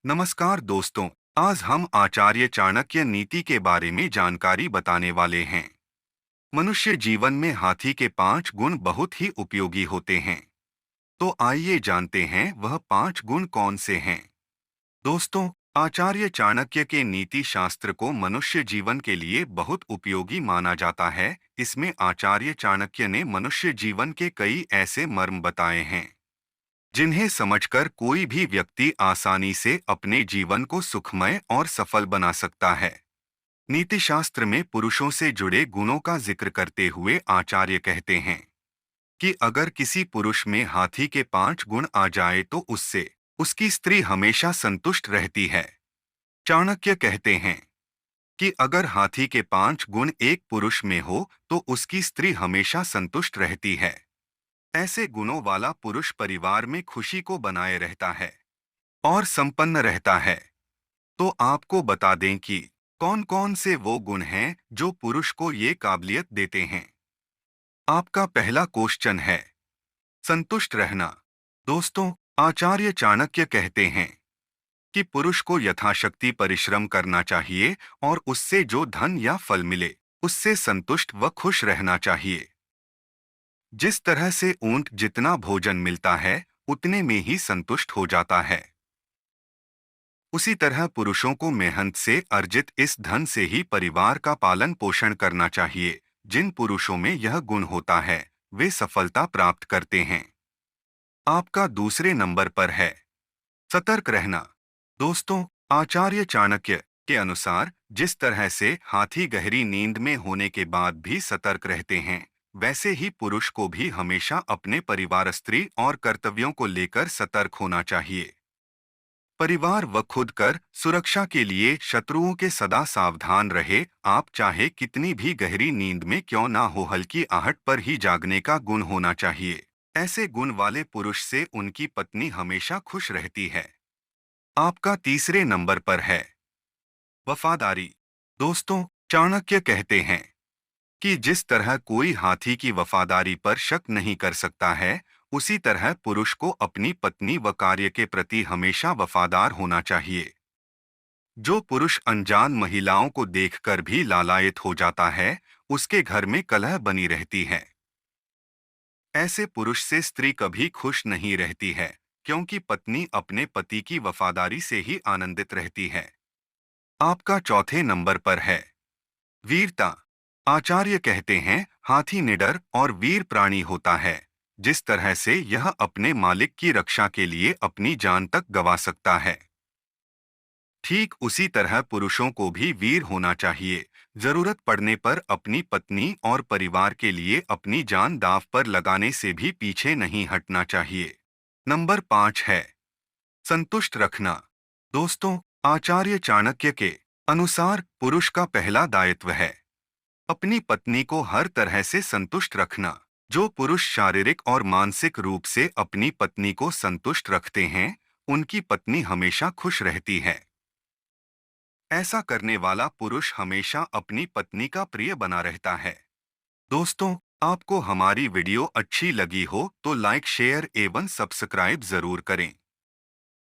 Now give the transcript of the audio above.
नमस्कार दोस्तों। आज हम आचार्य चाणक्य नीति के बारे में जानकारी बताने वाले हैं। मनुष्य जीवन में हाथी के 5 गुण बहुत ही उपयोगी होते हैं। तो आइए जानते हैं वह 5 गुण कौन से हैं। दोस्तों, आचार्य चाणक्य के नीति शास्त्र को मनुष्य जीवन के लिए बहुत उपयोगी माना जाता है। इसमें आचार्य चाणक्य ने मनुष्य जीवन के कई ऐसे मर्म बताए हैं जिन्हें समझकर कोई भी व्यक्ति आसानी से अपने जीवन को सुखमय और सफल बना सकता है। नीतिशास्त्र में पुरुषों से जुड़े गुणों का जिक्र करते हुए आचार्य कहते हैं कि अगर किसी पुरुष में हाथी के 5 गुण आ जाए तो उससे उसकी स्त्री हमेशा संतुष्ट रहती है। चाणक्य कहते हैं कि अगर हाथी के 5 गुण एक पुरुष में हो तो उसकी स्त्री हमेशा संतुष्ट रहती है। ऐसे गुणों वाला पुरुष परिवार में खुशी को बनाए रहता है और संपन्न रहता है। तो आपको बता दें कि कौन कौन से वो गुण हैं जो पुरुष को ये काबिलियत देते हैं। आपका पहला क्वेश्चन है संतुष्ट रहना। दोस्तों, आचार्य चाणक्य कहते हैं कि पुरुष को यथाशक्ति परिश्रम करना चाहिए और उससे जो धन या फल मिले उससे संतुष्ट व खुश रहना चाहिए। जिस तरह से ऊंट जितना भोजन मिलता है उतने में ही संतुष्ट हो जाता है, उसी तरह पुरुषों को मेहनत से अर्जित इस धन से ही परिवार का पालन पोषण करना चाहिए। जिन पुरुषों में यह गुण होता है वे सफलता प्राप्त करते हैं। आपका दूसरे नंबर पर है सतर्क रहना। दोस्तों, आचार्य चाणक्य के अनुसार जिस तरह से हाथी गहरी नींद में होने के बाद भी सतर्क रहते हैं, वैसे ही पुरुष को भी हमेशा अपने परिवार, स्त्री और कर्तव्यों को लेकर सतर्क होना चाहिए। परिवार व खुद कर सुरक्षा के लिए शत्रुओं के सदा सावधान रहे। आप चाहे कितनी भी गहरी नींद में क्यों ना हो, हल्की आहट पर ही जागने का गुण होना चाहिए। ऐसे गुण वाले पुरुष से उनकी पत्नी हमेशा खुश रहती है। आपका तीसरे नंबर पर है वफादारी। दोस्तों, चाणक्य कहते हैं कि जिस तरह कोई हाथी की वफादारी पर शक नहीं कर सकता है, उसी तरह पुरुष को अपनी पत्नी व कार्य के प्रति हमेशा वफादार होना चाहिए। जो पुरुष अनजान महिलाओं को देखकर भी लालायित हो जाता है, उसके घर में कलह बनी रहती है। ऐसे पुरुष से स्त्री कभी खुश नहीं रहती है, क्योंकि पत्नी अपने पति की वफादारी से ही आनंदित रहती है। आपका चौथे नंबर पर है वीरता। आचार्य कहते हैं हाथी निडर और वीर प्राणी होता है। जिस तरह से यह अपने मालिक की रक्षा के लिए अपनी जान तक गंवा सकता है, ठीक उसी तरह पुरुषों को भी वीर होना चाहिए। जरूरत पड़ने पर अपनी पत्नी और परिवार के लिए अपनी जान दांव पर लगाने से भी पीछे नहीं हटना चाहिए। नंबर 5 है संतुष्ट रखना। दोस्तों, आचार्य चाणक्य के अनुसार पुरुष का पहला दायित्व है अपनी पत्नी को हर तरह से संतुष्ट रखना। जो पुरुष शारीरिक और मानसिक रूप से अपनी पत्नी को संतुष्ट रखते हैं, उनकी पत्नी हमेशा खुश रहती है। ऐसा करने वाला पुरुष हमेशा अपनी पत्नी का प्रिय बना रहता है। दोस्तों, आपको हमारी वीडियो अच्छी लगी हो तो लाइक, शेयर एवं सब्सक्राइब जरूर करें।